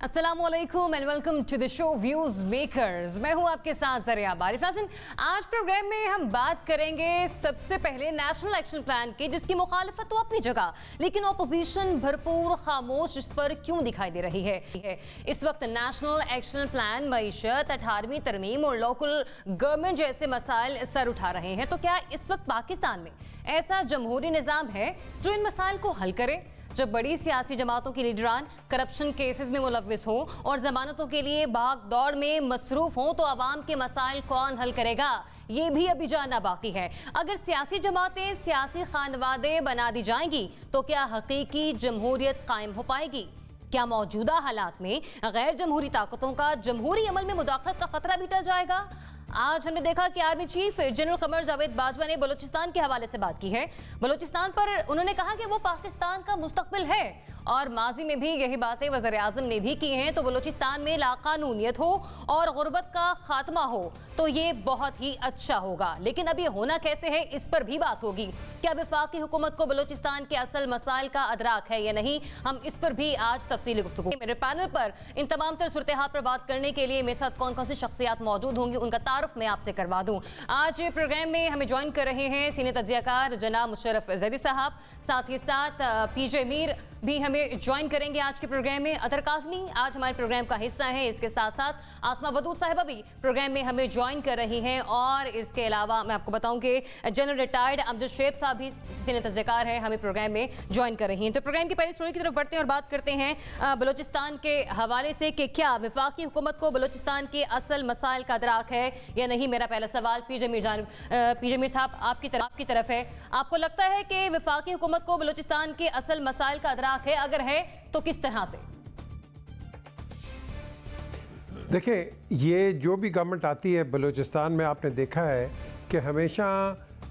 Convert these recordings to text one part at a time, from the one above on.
अस्सलामुअलैकुम and welcome to the show views makers. मैं हूं आपके साथ ज़रिया बारिफ नाज़रीन। आज प्रोग्राम में हम बात करेंगे सबसे पहले नेशनल एक्शन प्लान की, जिसकी मुखालफत तो अपनी जगह, लेकिन ऑपोजिशन भरपूर खामोश इस पर क्यों दिखाई दे रही है। इस वक्त नेशनल एक्शन प्लान मईशत, 18वीं तरमीम और लोकल गवर्नमेंट जैसे मसाइल सर उठा रहे हैं। तो क्या इस वक्त पाकिस्तान में ऐसा जमहूरी निज़ाम है जो इन मसाइल को हल करे? जब बड़ी सियासी जमातों की लीडरान करप्शन केसेस में मुलव्विस हो और जमानतों के लिए भाग दौड़ में मसरूफ हो, तो आवाम के मसाइल कौन हल करेगा, ये भी अभी जानना बाकी है। अगर सियासी जमातें सियासी खानवादे बना दी जाएंगी तो क्या हकीकी जमहूरियत कायम हो पाएगी? क्या मौजूदा हालात में गैर जमहूरी ताकतों का जमहूरी अमल में मुदाखलत का खतरा भी टल जाएगा? आज हमने देखा कि army chief general Qamar Javed Bajwa ने बलूचिस्तान के हवाले से बात की है। बलूचिस्तान पर उन्होंने कहा कि वो पाकिस्तान का मुस्तकबिल है और माजी में भी यही बातें वज़ीर आज़म ने भी की हैं। तो बलूचिस्तान में लाकानूनियत हो और गुर्बत का खात्मा हो तो ये बहुत ही अच्छा होगा, लेकिन अब ये होना कैसे है, इस पर भी बात होगी। क्या वफाकी हुकूमत को बलूचिस्तान के असल मसाइल का अदराक है या नहीं, हम इस पर भी आज तफसीली गुफ्तगू। मेरे पैनल पर इन तमाम तर सूरत हाल पर बात करने के लिए मेरे साथ कौन कौन सी शख्सियात मौजूद होंगी, उनका तारुफ मैं आपसे करवा दूं। आज प्रोग्राम में हमें ज्वाइन कर रहे हैं सीनियर तज्जियाकार जनाब मुशर्रफ जैदी साहब, साथ ही साथ पीजे मीर भी हमें ज्वाइन करेंगे आज के प्रोग्राम में। अतर काज़मी आज हमारे प्रोग्राम का हिस्सा है। इसके साथ साथ आसमा वदूद साहिबा भी प्रोग्राम में हमें ज्वाइन कर रही हैं। और इसके अलावा मैं आपको बताऊं कि जनरल रिटायर्ड अमजद शेब साहब भी सीनियर तज्जियाकार हैं, हमें प्रोग्राम में ज्वाइन कर रही हैं। तो प्रोग्राम की पहली स्टोरी की तरफ बढ़ते हैं और बात करते हैं बलूचिस्तान के हवाले से कि क्या वफाकी हुकूमत को बलूचिस्तान के असल मसाइल का अदराक है या नहीं। मेरा पहला सवाल पीजे मीर साहब आपकी तरफ है। आपको लगता है कि वफाकी हुकूमत को बलूचिस्तान के असल मसाइल का अदराक है? अगर है तो किस तरह से? देखिए, ये जो भी गवर्नमेंट आती है बलूचिस्तान में, आपने देखा है कि हमेशा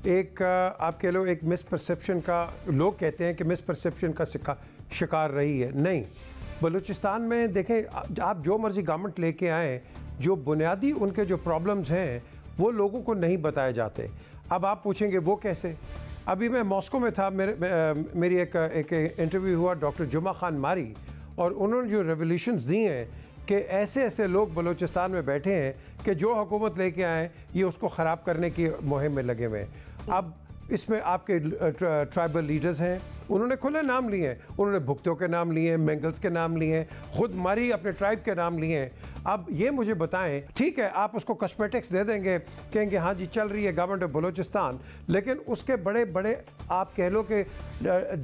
एक आप कह लो एक मिसपरसेप्शन का, लोग कहते हैं कि मिसपरसेप्शन का शिकार रही है। नहीं, बलूचिस्तान में देखें आप जो मर्जी गवर्नमेंट लेके आए, जो बुनियादी उनके जो प्रॉब्लम्स हैं वो लोगों को नहीं बताए जाते। अब आप पूछेंगे वो कैसे। अभी मैं मॉस्को में था, मेरी एक इंटरव्यू हुआ डॉक्टर जुमा खान मारी, और उन्होंने जो रेवोल्यूशंस दी हैं कि ऐसे ऐसे लोग बलूचिस्तान में बैठे हैं कि जो हुकूमत लेके आए ये उसको ख़राब करने की मुहिम में लगे हुए हैं। अब इसमें आपके ट्राइबल लीडर्स हैं, उन्होंने खुले नाम लिए हैं, उन्होंने भुगतों के नाम लिए हैं, मेंगल्स के नाम लिए हैं, खुद मारी अपने ट्राइब के नाम लिए हैं। अब ये मुझे बताएं, ठीक है आप उसको कॉस्मेटिक्स दे देंगे, कहेंगे हाँ जी चल रही है गवर्नमेंट ऑफ बलूचिस्तान, लेकिन उसके बड़े बड़े आप कह लो कि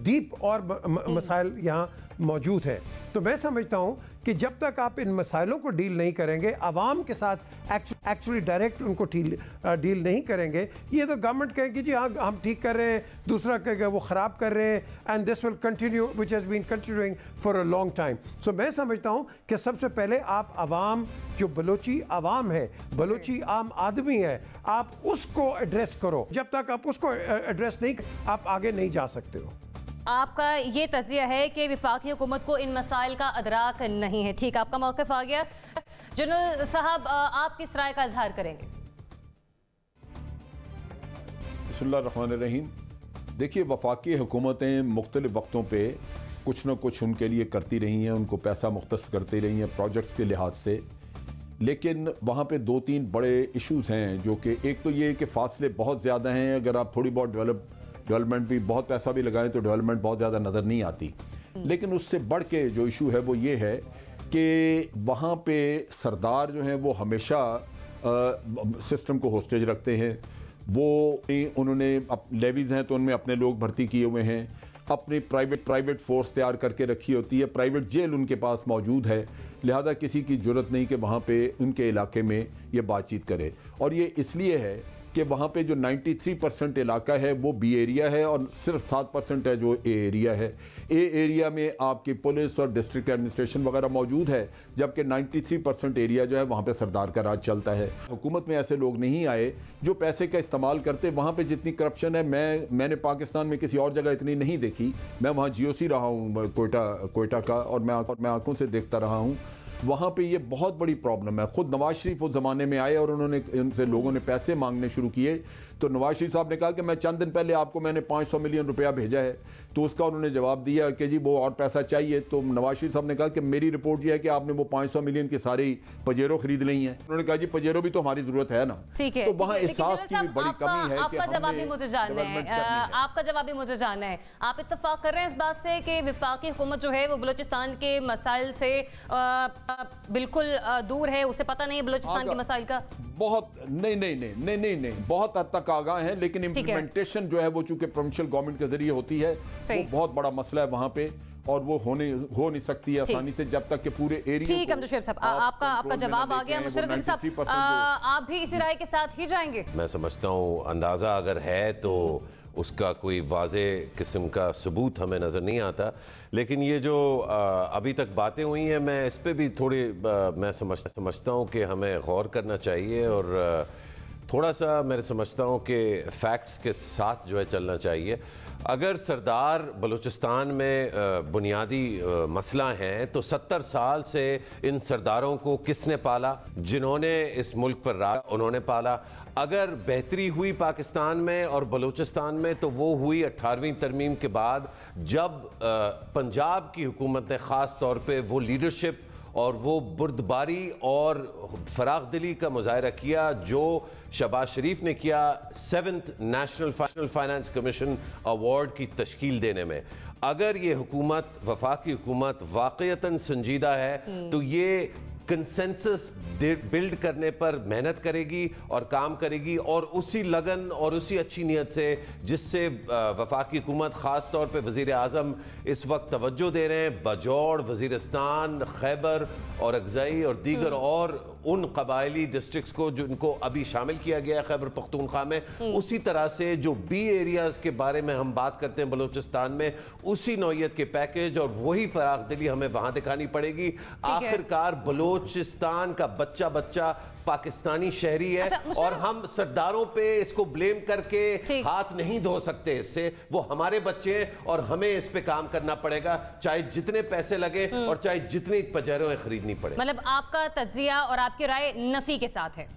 डीप और मसाइल यहाँ मौजूद हैं। तो मैं समझता हूँ कि जब तक आप इन मसाइलों को डील नहीं करेंगे, आवाम के साथ एक्चुअली डायरेक्ट उनको डील नहीं करेंगे, ये तो गवर्नमेंट कहेगी जी हाँ हम ठीक कर रहे हैं, दूसरा कहेगा वो ख़राब कर रहे हैं, and this will continue which has been continuing for a long time. So मैं समझता हूँ कि सबसे पहले आप आवाम, जो बलोची आवाम है, बलोची आम आदमी है, आप उसको एड्रेस करो। जब तक आप उसको एड्रेस नहीं, आप आगे नहीं जा सकते हो। आपका ये तज़िया है कि वफाकी हुकूमत को इन मसाइल का अदराक नहीं है। ठीक, आपका मौक़िफ़ आ गया। जनरल साहब आप किस राय का इजहार करेंगे? बिस्मिल्लाहिर्रहमानिर्रहीम। देखिए, वफाकी हुकूमतें मुख्तलिफ़ वक्तों पे कुछ न कुछ उनके लिए करती रही हैं, उनको पैसा मुख्तस करती रही हैं प्रोजेक्ट्स के लिहाज से, लेकिन वहाँ पे दो तीन बड़े इश्यूज़ हैं जो कि एक तो ये कि फ़ासले बहुत ज़्यादा हैं। अगर आप थोड़ी बहुत डेवलपमेंट भी, बहुत पैसा भी लगाएं तो डेवलपमेंट बहुत ज़्यादा नज़र नहीं आती। लेकिन उससे बढ़ के जो इशू है वो ये है कि वहाँ पे सरदार जो हैं वो हमेशा सिस्टम को होस्टेज रखते हैं। वो उन्होंने लेवीज़ हैं तो उनमें अपने लोग भर्ती किए हुए हैं, अपनी प्राइवेट फोर्स तैयार करके रखी होती है, प्राइवेट जेल उनके पास मौजूद है, लिहाजा किसी की ज़रूरत नहीं कि वहाँ पे उनके इलाके में ये बातचीत करे। और ये इसलिए है कि वहाँ पे जो 93% इलाका है वो बी एरिया है और सिर्फ 7% है जो ए एरिया है। ए एरिया में आपकी पुलिस और डिस्ट्रिक्ट एडमिनिस्ट्रेशन वगैरह मौजूद है, जबकि 93% एरिया जो है वहाँ पे सरदार का राज चलता है। हुकूमत में ऐसे लोग नहीं आए जो पैसे का इस्तेमाल करते। वहाँ पे जितनी करप्शन है मैंने पाकिस्तान में किसी और जगह इतनी नहीं देखी। मैं वहाँ GOC रहा हूँ कोयटा का, और मैं आंखों से देखता रहा हूँ। वहाँ पे ये बहुत बड़ी प्रॉब्लम है। खुद नवाज शरीफ उस ज़माने में आए और उन्होंने उनसे लोगों ने पैसे मांगने शुरू किए, तो नवाज शरीफ साहब ने कहा कि मैं चंद दिन पहले आपको मैंने 500 मिलियन रुपया भेजा है, तो उसका उन्होंने जवाब दिया कि जी वो और पैसा चाहिए। तो नवाज शरीफ साहब ने कहा कि मेरी रिपोर्ट ये है कि आपने वो 500 मिलियन के सारे पजेरो खरीद ली हैं। उन्होंने कहा जी पजेरो भी तो हमारी जरूरत है ना। ठीक है, तो वहाँ एहसास की भी बड़ी कमी है। आपका जवाब भी मुझे जानना है, आपका जवाब भी मुझे जानना है। आप इत्तेफाक कर रहे हैं इस बात से कि वफाकी हुकूमत जो है वो बलूचिस्तान के मसाइल से बिल्कुल दूर है, उसे पता नहीं है बलूचिस्तान के मसाइल का? बहुत नहीं, बहुत हद तक आगाह है, लेकिन इम्प्लीमेंटेशन जो है वो चूंकि प्रोविंशियल गवर्नमेंट के जरिए होती है, वो बहुत बड़ा मसला है वहाँ पे, और वो हो नहीं सकती है आसानी से जब तक कि पूरे एरिया। ठीक है मुशर्रफ साहब, आपका जवाब आ गया। मुशर्रफ साहब, आप भी इसी राय के साथ ही जाएंगे? मैं समझता हूँ अंदाज़ा अगर है तो उसका कोई वाज़े किस्म का सबूत हमें नज़र नहीं आता, लेकिन ये जो अभी तक बातें हुई हैं, मैं इस पे भी थोड़ी मैं समझता हूँ कि हमें गौर करना चाहिए और थोड़ा सा मैं समझता हूँ कि फैक्ट्स के साथ जो है चलना चाहिए। अगर सरदार बलूचिस्तान में बुनियादी मसला हैं तो 70 साल से इन सरदारों को किसने पाला? जिन्होंने इस मुल्क पर राज उन्होंने पाला। अगर बेहतरी हुई पाकिस्तान में और बलूचिस्तान में तो वो हुई 18वीं तरमीम के बाद, जब पंजाब की हुकूमत ने ख़ास तौर पे वो लीडरशिप और वो बुर्दबारी और फराग दिली का मुजाहरा किया जो शहबाज शरीफ ने किया 7th national finance commission award की तश्कील देने में। अगर ये हुकूमत, वफाकी हुकूमत वाकईतन संजीदा है तो ये कंसेंसस बिल्ड करने पर मेहनत करेगी और काम करेगी, और उसी लगन और उसी अच्छी नीयत से जिससे वफाकी हुकूमत ख़ास तौर पे वज़ीर आज़म इस वक्त तवज्जो दे रहे हैं बजौड़, वज़ीरिस्तान, खैबर और अगज़ई और दीगर और उन कबायली डिस्ट्रिक्ट्स को जिनको अभी शामिल किया गया है खैबर पख्तूनख्वा में, उसी तरह से जो बी एरियाज़ के बारे में हम बात करते हैं बलूचिस्तान में, उसी नौयत के पैकेज और वही फराग दिली हमें वहाँ दिखानी पड़ेगी। आखिरकार बलूचिस्तान का बच्चा पाकिस्तानी शहरी है। अच्छा, और हम सरदारों पे इसको ब्लेम करके हाथ नहीं धो सकते, इससे वो हमारे बच्चे हैं और हमें इस पे काम करना पड़ेगा, चाहे जितने पैसे लगे और चाहे जितनी पजेरों खरीदनी पड़े। मतलब आपका तज्जिया और आपकी राय नफी के साथ है?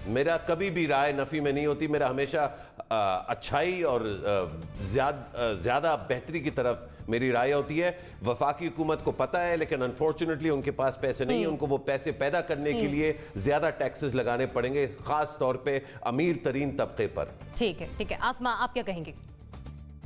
मेरा कभी भी राय नफी में नहीं होती, मेरा हमेशा अच्छाई और ज्यादा बेहतरी की तरफ मेरी राय होती है। वफाकी हुकूमत को पता है, लेकिन अनफॉर्चुनेटली उनके पास पैसे नहीं है, उनको वो पैसे पैदा करने के लिए ज्यादा टैक्सेस लगाने पड़ेंगे, खास तौर पे अमीर तरीन तबके पर। ठीक है आसमा, आप क्या कहेंगे?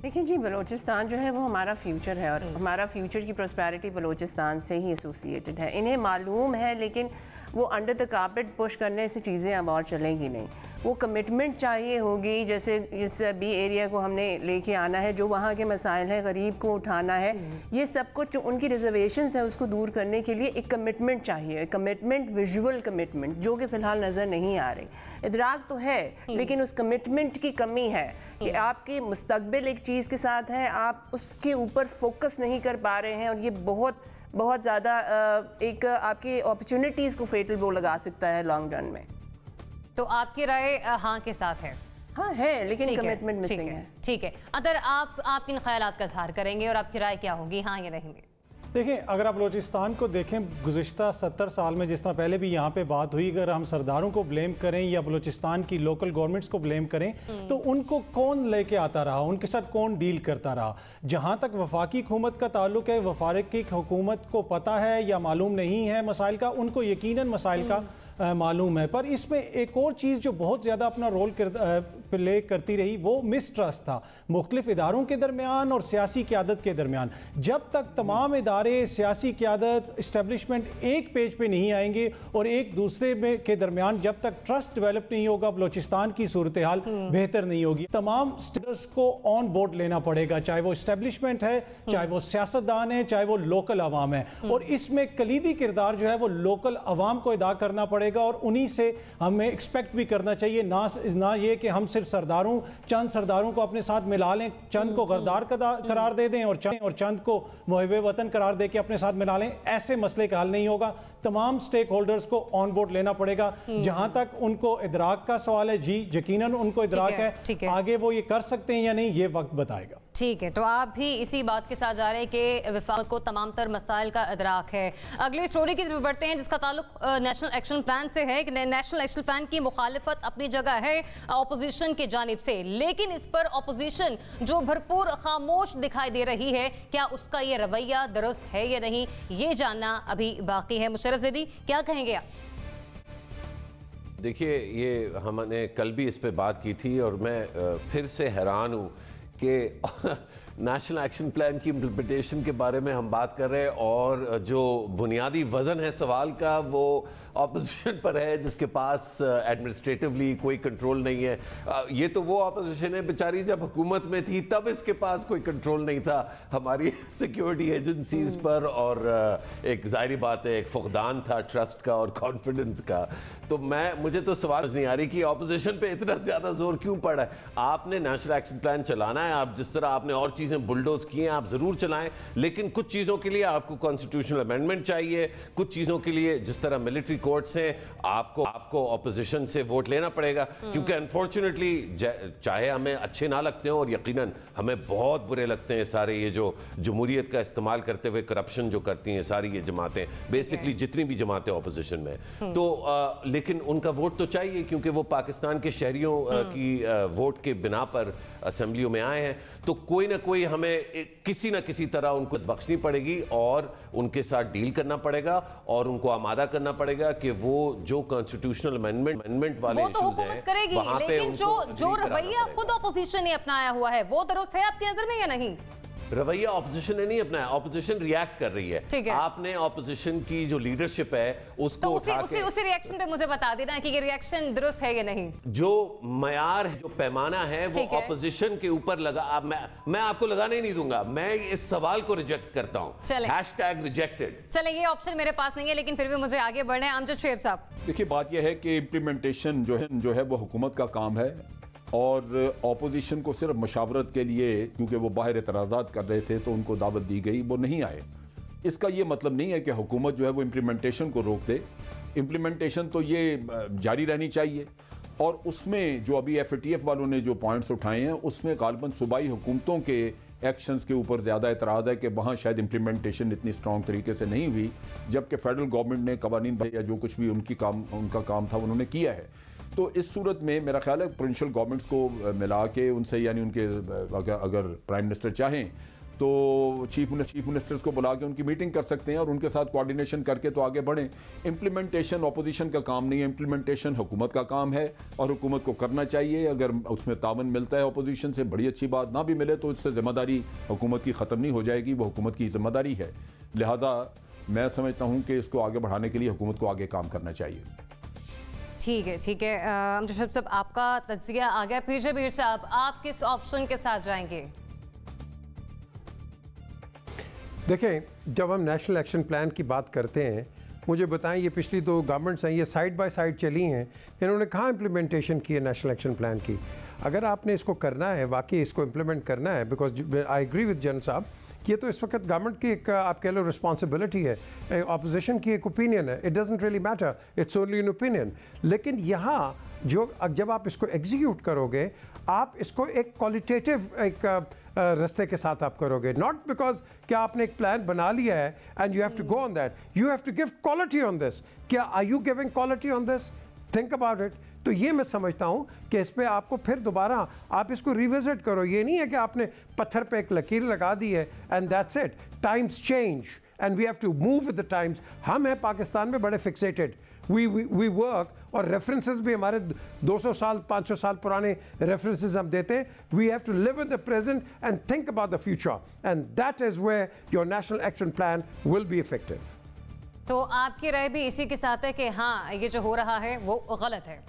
देखिए जी, बलूचिस्तान जो है वो हमारा फ्यूचर है और हमारा फ्यूचर की प्रॉस्पेरिटी बलूचिस्तान से ही एसोसिएटेड है। इन्हें मालूम है, लेकिन वो अंडर द कारपेट पुश करने से चीज़ें अब और चलेंगी नहीं। वो कमिटमेंट चाहिए होगी, जैसे इस बी एरिया को हमने लेके आना है, जो वहाँ के मसाइल हैं, गरीब को उठाना है, ये सब कुछ जो उनकी रिजर्वेशंस है उसको दूर करने के लिए एक कमिटमेंट चाहिए। कमिटमेंट, विजुअल कमिटमेंट, जो कि फ़िलहाल नज़र नहीं आ रही। इदराक तो है, लेकिन उस कमिटमेंट की कमी है कि आपकी मुस्तकबिल एक चीज़ के साथ है, आप उसके ऊपर फोकस नहीं कर पा रहे हैं, और ये बहुत ज़्यादा एक आपकी अपॉर्चुनिटीज़ को फेटल वो लगा सकता है लॉन्ग रन में। तो आपकी राय हाँ के साथ है? हाँ है, लेकिन कमिटमेंट मिसिंग है। ठीक है, अगर आप इन ख्यालात का इजहार करेंगे और आपकी राय क्या होगी, हाँ या नहीं? देखिए, अगर आप बलूचिस्तान को देखें गुज़िश्ता 70 साल में, जिस तरह पहले भी यहाँ पे बात हुई, अगर हम सरदारों को ब्लेम करें या बलूचिस्तान की लोकल गवर्नमेंट्स को ब्लेम करें तो उनको कौन लेके आता रहा, उनके साथ कौन डील करता रहा? जहाँ तक वफाकी हुकूमत का ताल्लुक है, वफाकी हुकूमत को पता है या मालूम नहीं है मसाइल का, उनको यकीनन मसाइल का मालूम है। पर इसमें एक और चीज़ जो बहुत ज़्यादा अपना रोल प्ले करती रही, वो मिसट्रस्ट था मुख्तलिफ इदारों के दरमियान और सियासी क़यादत के दरमियान। जब तक तमाम इदारे, सियासी क़यादत, इस्टेब्लिशमेंट एक पेज पे नहीं आएंगे और एक दूसरे में के दरमियान जब तक ट्रस्ट डेवलप नहीं होगा, बलूचिस्तान की सूरत हाल बेहतर नहीं होगी। तमाम स्टेटर्स को ऑन बोर्ड लेना पड़ेगा, चाहे वो इस्टेब्लिशमेंट है, चाहे वो सियासतदान है, चाहे वो लोकल अवाम है, और इसमें कलीदी किरदार जो है वो लोकल अवाम को अदा करना पड़ेगा, और उन्हीं से हमें एक्सपेक्ट भी करना चाहिए। ना ये कि हम सिर्फ चंद सरदारों को अपने साथ मिला लें, चंद को गद्दार करार दे दें और चंद को मुहिब वतन करार दे के अपने साथ मिला लें। ऐसे मसले का हल नहीं होगा। तमाम स्टेक होल्डर्स को ऑन बोर्ड लेना पड़ेगा। जहां तक उनको इदराक का सवाल है, जी यकीनन उनको इदराक है, आगे वो ये कर सकते हैं या नहीं, ये वक्त बताएगा। ठीक है, तो आप भी इसी बात के साथ जा रहे हैं कि वफाक को तमाम तर मसाइल का अदराक है। अगली स्टोरी की तरफ बढ़ते हैं जिसका ताल्लुक नेशनल एक्शन प्लान से है कि नेशनल एक्शन प्लान की मुखालफत अपनी जगह है अपोजिशन की जानिब से, लेकिन इस पर अपोजिशन जो भरपूर खामोश दिखाई दे रही है, क्या उसका ये रवैया दुरुस्त है या नहीं, ये जानना अभी बाकी है। मुशर्रफ ज़ैदी, क्या कहेंगे आप? देखिए, ये हमने कल भी इस पे बात की थी और मैं फिर से हैरान हूँ कि नेशनल एक्शन प्लान की इम्प्लीमेंटेशन के बारे में हम बात कर रहे हैं और जो बुनियादी वजन है सवाल का वो ऑपोजिशन पर है जिसके पास एडमिनिस्ट्रेटिवली कोई कंट्रोल नहीं है। ये तो वो ऑपोजिशन है बेचारी जब हुकूमत में थी तब इसके पास कोई कंट्रोल नहीं था हमारी सिक्योरिटी एजेंसीज पर, और एक जाहिर बात है एक फुकदान था ट्रस्ट का और कॉन्फिडेंस का। तो मुझे तो सवाल नहीं आ रही कि ऑपोजिशन पे इतना ज्यादा जोर क्यों पड़ा है। आपने नेशनल एक्शन प्लान चलाना है, आप जिस तरह आपने और चीजें बुलडोज की हैं आप जरूर चलाएं, लेकिन कुछ चीजों के लिए आपको कॉन्स्टिट्यूशनल अमेंडमेंट चाहिए, कुछ चीजों के लिए जिस तरह मिलिट्री कोर्ट्स हैं आपको ऑपोजिशन से वोट लेना पड़ेगा, क्योंकि अनफॉर्चुनेटली चाहे हमें अच्छे ना लगते हो और यकीनन हमें बहुत बुरे लगते हैं सारे ये जो जमहूरियत का इस्तेमाल करते हुए करप्शन जो करती हैं सारी ये जमातें, बेसिकली जितनी भी जमातें ऑपोजिशन में, तो लेकिन उनका वोट तो चाहिए क्योंकि वो पाकिस्तान के शहरियों की वोट के बिना पर असेंबलियों में आए हैं। तो कोई ना कोई हमें किसी ना किसी तरह उनको बख्शनी पड़ेगी और उनके साथ डील करना पड़ेगा और उनको आमादा करना पड़ेगा कि वो जो कॉन्स्टिट्यूशनल अमेंडमेंट वाले वो तो हुकूमत करेगी, लेकिन जो रवैया खुद ऑपोजिशन ने अपनाया हुआ है वो दुरुस्त है आपकी नजर में या नहीं? रवैया ऑपोजिशन ने नहीं अपनाया, ऑपोजिशन रिएक्ट कर रही है। आपने ऑपोजिशन की जो लीडरशिप है उसको तो उसी रिएक्शन पे मुझे बता देना कि ये रिएक्शन दुरुस्त है या नहीं। जो मयार है, जो पैमाना है वो ऑपोजिशन के ऊपर लगा। मैं आपको लगाने ही नहीं दूंगा, मैं इस सवाल को रिजेक्ट करता हूं। #रिजेक्टेड। चले, ये ऑप्शन मेरे पास नहीं है, लेकिन फिर भी मुझे आगे बढ़ना है। अमजद शुएब साहब, देखिए बात यह है कि इम्प्लीमेंटेशन जो है वो हुकूमत का काम है और ऑपोजिशन को सिर्फ मशावरत के लिए, क्योंकि वो बाहर एतराज़ात कर रहे थे तो उनको दावत दी गई, वो नहीं आए। इसका ये मतलब नहीं है कि हुकूमत जो है वो इम्प्लीमेंटेशन को रोक दे। इम्प्लीमेंटेशन तो ये जारी रहनी चाहिए और उसमें जो अभी FATF वालों ने जो पॉइंट्स उठाए हैं उसमें गालिबन सूबाई हुकूमतों के एक्शंस के ऊपर ज़्यादा एतराज़ है कि वहाँ शायद इम्प्लीमेंटेशन इतनी स्ट्रॉन्ग तरीके से नहीं हुई, जबकि फेडरल गवर्नमेंट ने कवानीन या जो कुछ भी उनका काम था उन्होंने किया है। तो इस सूरत में मेरा ख्याल है प्रोविंशियल गवर्नमेंट्स को मिला के उनसे, यानी उनके अगर प्राइम मिनिस्टर चाहें तो चीफ मिनिस्टर्स को बुला के उनकी मीटिंग कर सकते हैं और उनके साथ कोऑर्डिनेशन करके तो आगे बढ़ें। इम्प्लीमेंटेशन ऑपोजिशन का काम नहीं है, इम्प्लीमेंटेशन हुकूमत का काम है और हुकूमत को करना चाहिए। अगर उसमें तावन मिलता है ऑपोजिशन से बड़ी अच्छी बात, ना भी मिले तो इससे जिम्मेदारी हुकूमत की ख़त्म नहीं हो जाएगी, वो हुकूमत की जिम्मेदारी है। लिहाजा मैं समझता हूँ कि इसको आगे बढ़ाने के लिए हुकूमत को आगे काम करना चाहिए। ठीक है। अमजद साहब, आपका तज्जिया आ गया। पीर जबीर साहब, आप किस ऑप्शन के साथ जाएंगे? देखें, जब हम नेशनल एक्शन प्लान की बात करते हैं, मुझे बताएं ये पिछली 2 गवर्नमेंट्स हैं, ये साइड बाय साइड चली हैं, इन्होंने कहाँ इम्प्लीमेंटेशन की है नेशनल एक्शन प्लान की? अगर आपने इसको करना है, वाकई इसको इम्प्लीमेंट करना है, बिकॉज आई एग्री विद जन साहब कि ये तो इस वक्त गवर्नमेंट की एक आप कह लो रिस्पॉन्सिबिलिटी है, अपोजिशन की एक ओपिनियन है, it doesn't really matter, it's only an opinion. लेकिन यहाँ जब आप इसको एग्जीक्यूट करोगे, आप इसको एक क्वालिटेटिव एक रास्ते के साथ आप करोगे, नॉट बिकॉज क्या आपने एक प्लान बना लिया है and you have to go on that, you have to give quality on this. क्या are you giving quality on this? Think about it. तो ये मैं समझता हूँ कि इस पर आपको फिर दोबारा आप इसको रिविजिट करो। ये नहीं है कि आपने पत्थर पे एक लकीर लगा दी है and that's it. Times change and we have to move with the times. हम हैं पाकिस्तान में बड़े फिक्सेटेड, वी वर्क, और रेफरेंसेस भी हमारे 200 साल 500 साल पुराने रेफरेंसेस हम देते हैं। We have to live in the present and think about the future and that is where your national action plan will be effective. तो आपकी राय भी इसी के साथ है कि हाँ, ये जो हो रहा है वो गलत है?